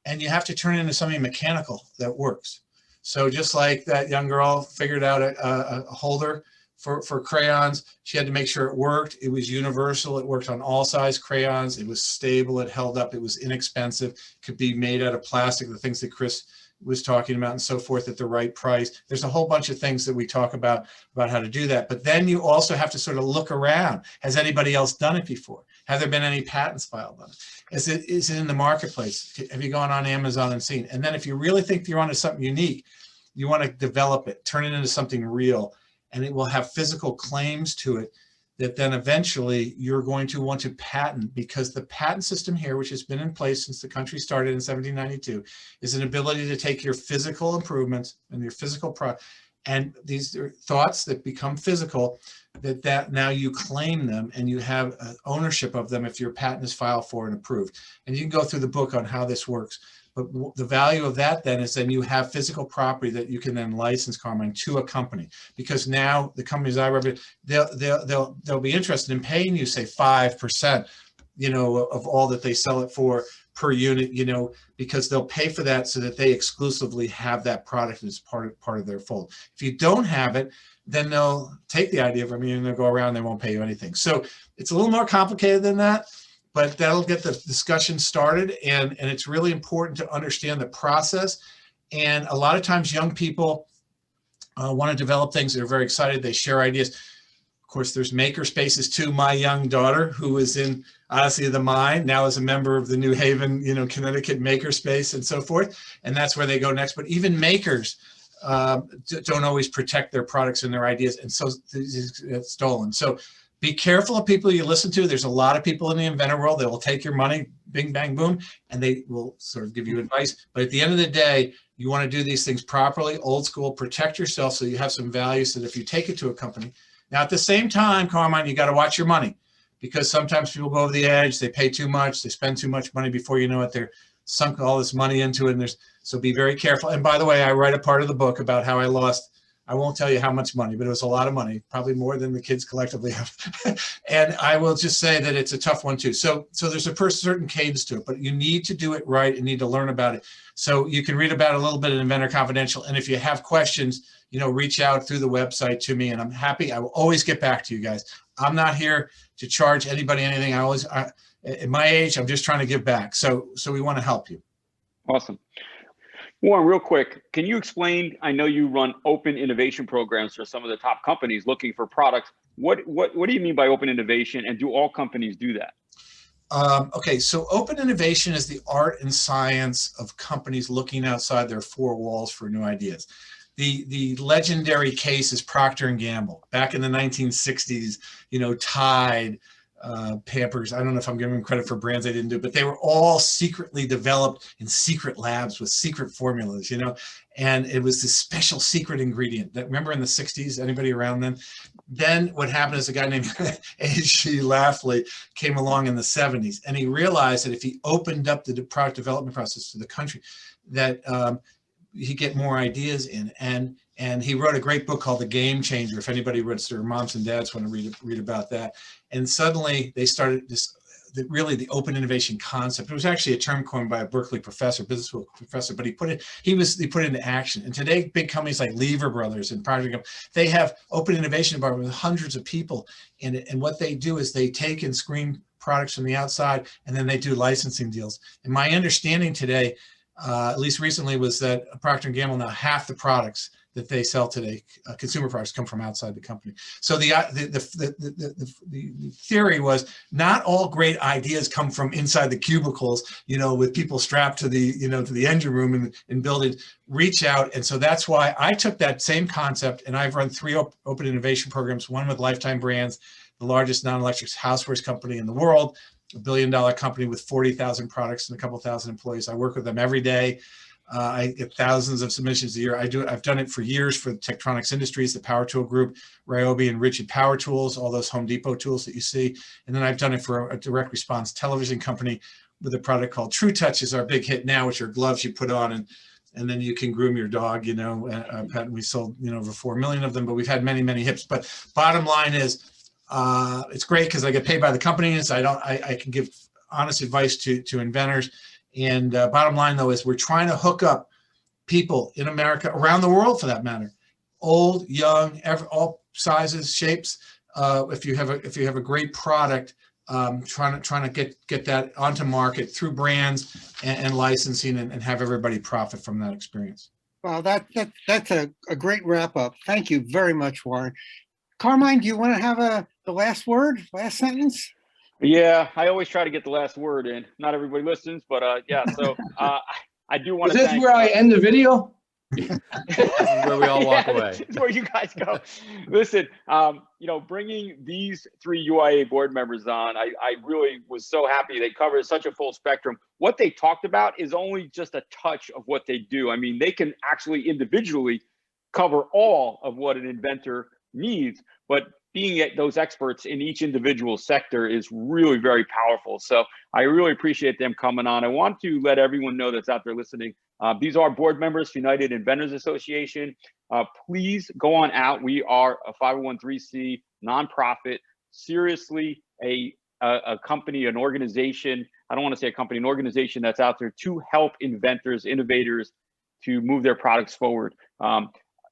C: and you have to turn it into something mechanical that works. So just like that young girl figured out a holder for crayons, she had to make sure it worked. It was universal. It worked on all size crayons. It was stable. It held up. It was inexpensive. Could be made out of plastic, the things that Chris was talking about and so forth, at the right price. There's a whole bunch of things that we talk about how to do that. But then you also have to sort of look around. Has anybody else done it before? Have there been any patents filed on it? Is it in the marketplace? Have you gone on Amazon and seen? And then if you really think you're onto something unique, you want to develop it, turn it into something real, and it will have physical claims to it that then eventually you're going to want to patent, because the patent system here, which has been in place since the country started in 1792, is an ability to take your physical improvements and your physical and these are thoughts that become physical, that now you claim them and you have ownership of them if your patent is filed for and approved. And you can go through the book on how this works. But the value of that then is then you have physical property that you can then license, Carmine, to a company, because now the companies I represent, they'll be interested in paying you, say, 5%, of all that they sell it for per unit, because they'll pay for that so that they exclusively have that product as part of their fold. If you don't have it, then they'll take the idea from you and they'll go around, they won't pay you anything. So it's a little more complicated than that. But that'll get the discussion started, and it's really important to understand the process. And a lot of times young people want to develop things. They're very excited. They share ideas. Of course, there's maker spaces too. My young daughter, who is in Odyssey of the Mind, now is a member of the New Haven, Connecticut maker space and so forth. And that's where they go next. But even makers don't always protect their products and their ideas, and so it's stolen. So be careful of people you listen to. There's a lot of people in the inventor world that will take your money, bing, bang, boom, and they will sort of give you advice. But at the end of the day, you want to do these things properly, old school, protect yourself so you have some value so that if you take it to a company. Now, at the same time, Carmine, you got to watch your money, because sometimes people go over the edge, they pay too much, they spend too much money before you know it, they're sunk all this money into it. And so be very careful. And by the way, I write a part of the book about how I lost, I won't tell you how much money, but it was a lot of money, probably more than the kids collectively have. And I will just say that it's a tough one too. So there's a certain cadence to it, but you need to do it right and need to learn about it. So you can read about it a little bit in Inventor Confidential. And if you have questions, reach out through the website to me, and I'm happy. I will always get back to you guys. I'm not here to charge anybody anything. At my age, I'm just trying to give back. So we want to help you.
B: Awesome. Warren, real quick, can you explain, I know you run open innovation programs for some of the top companies looking for products. What do you mean by open innovation, and do all companies do that?
C: Okay, so open innovation is the art and science of companies looking outside their four walls for new ideas. The legendary case is Procter & Gamble. Back in the 1960s, Tide, Pampers, I don't know if I'm giving them credit for brands they didn't do, but they were all secretly developed in secret labs with secret formulas, and it was this special secret ingredient that, remember in the 60s, anybody around then? Then what happened is a guy named A.G. Lafley came along in the 70s, and he realized that if he opened up the product development process to the country, that he'd get more ideas in. And he wrote a great book called The Game Changer. If anybody reads, their moms and dads want to read about that. And suddenly they started really the open innovation concept. It was actually a term coined by a Berkeley professor, business school professor, but he put it into action. And today, big companies like Lever Brothers and Procter & Gamble, they have open innovation departments with hundreds of people in it. And what they do is they take and screen products from the outside, and then they do licensing deals. And my understanding today, at least recently, was that Procter & Gamble, now half the products that they sell today, consumer products, come from outside the company. So the theory was not all great ideas come from inside the cubicles, with people strapped to the engine room and building. Reach out. And so that's why I took that same concept, and I've run 3 open innovation programs, one with Lifetime Brands, the largest non-electric housewares company in the world, a $1 billion company with 40,000 products and a couple thousand employees. I work with them every day. I get thousands of submissions a year. I've done it for years for Tektronix Industries, the Power Tool Group, Ryobi and Ritchie Power Tools, all those Home Depot tools that you see. And then I've done it for a direct response television company with a product called True Touch, is our big hit now, which are gloves you put on and then you can groom your dog, we sold, over 4 million of them, but we've had many, many hits. But bottom line is, it's great because I get paid by the companies. I can give honest advice to inventors. And bottom line, though, is we're trying to hook up people in America, around the world for that matter, old, young, all sizes, shapes. If you have a great product, trying to get that onto market through brands and licensing, and have everybody profit from that experience.
A: Well, that's a great wrap up. Thank you very much, Warren. Carmine, do you want to have the last word, last sentence?
B: Yeah, I always try to get the last word in. Not everybody listens, but yeah. So I do want to.
D: Is this where I end the video?
F: This is where we all walk away.
B: This is where you guys go. Listen, bringing these 3 UIA board members on, I really was so happy. They covered such a full spectrum. What they talked about is only just a touch of what they do. I mean, they can actually individually cover all of what an inventor needs, but being those experts in each individual sector is really very powerful. So I really appreciate them coming on. I want to let everyone know that's out there listening. These are board members, United Inventors Association. Please go on out. We are a 501(c)(3) nonprofit, seriously a company, an organization. I don't want to say a company, an organization that's out there to help inventors, innovators to move their products forward.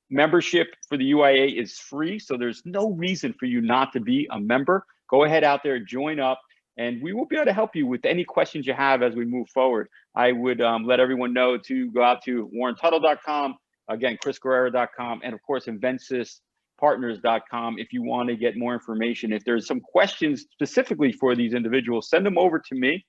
B: Membership for the UIA is free, so there's no reason for you not to be a member. Go ahead out there, join up, and we will be able to help you with any questions you have as we move forward. I would let everyone know to go out to warrentuttle.com, again, chrisguerrero.com, and of course, inventsyspartners.com if you want to get more information. If there's some questions specifically for these individuals, send them over to me,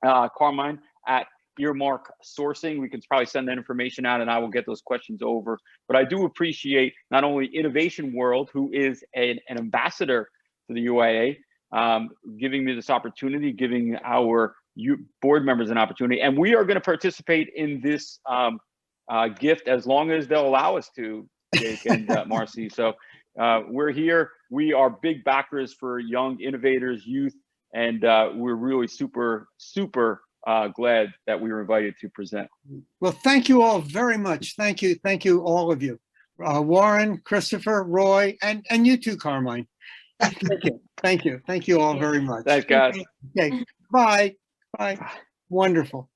B: Carmine, at Earmark Sourcing. We can probably send that information out and I will get those questions over. But I do appreciate not only Innovation World, who is an ambassador to the UIA, giving me this opportunity, giving our board members an opportunity. And we are going to participate in this gift as long as they'll allow us to, Jake and Marcy. So we're here. We are big backers for young innovators, youth, and we're really super, super glad that we were invited to present.
A: Well, thank you all very much. Thank you, all of you. Warren, Christopher, Roy, and you too, Carmine. Thank you all very much.
B: Thanks, guys.
A: Okay, bye. Wonderful.